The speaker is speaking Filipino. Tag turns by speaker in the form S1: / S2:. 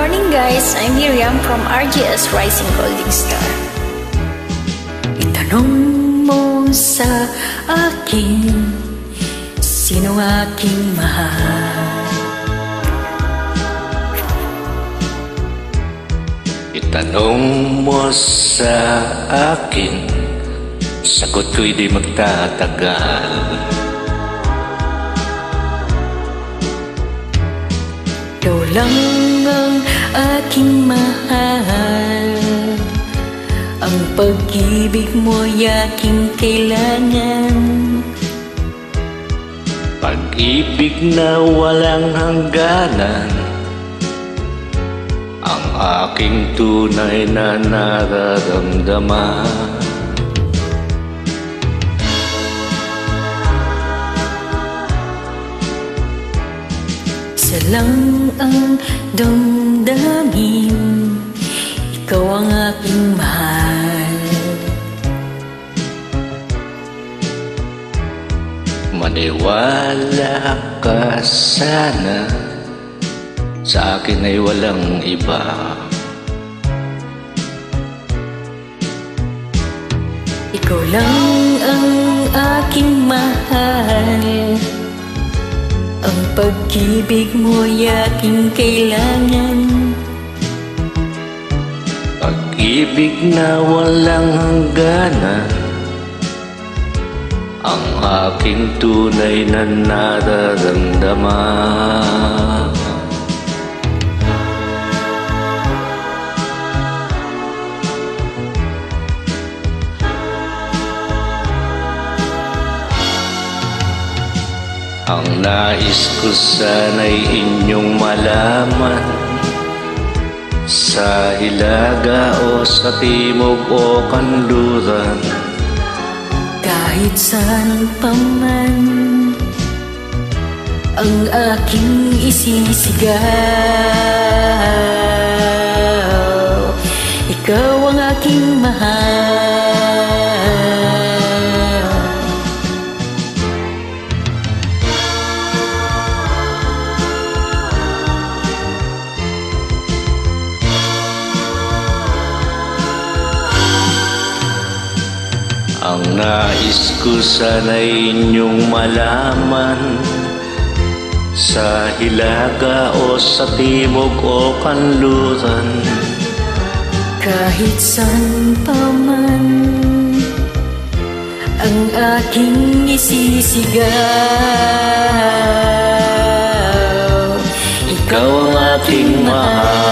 S1: morning guys, I'm Miriam from RGS Rising Golden Star. Itanong mo sa akin, sino aking mahal?
S2: Itanong mo sa akin, sagot ko'y di magtatagal.
S1: Ikaw lang ang aking mahal, ang pag-ibig mo'y aking kailangan.
S2: Pag-ibig na walang hangganan, ang aking tunay na nararamdaman.
S1: Isa lang ang damdamin, ikaw ang aking mahal.
S2: Maniwala ka sana, sa akin ay walang iba.
S1: Ikaw lang ang aking mahal, ang pag-ibig mo'y aking kailangan.
S2: Pag-ibig na walang hangganan, ang aking tunay na nararamdaman. Ang nais ko sana'y inyong malaman, sa hilaga o sa timog o kanluran,
S1: Kahit saan pa man ang aking isisigaw, ikaw ang aking mahal.
S2: ang nais ko sana'y inyong malaman, sa hilaga o sa timog o kanluran,
S1: Kahit saan pa man ang aking isisigaw,
S2: ikaw ang aking mahal.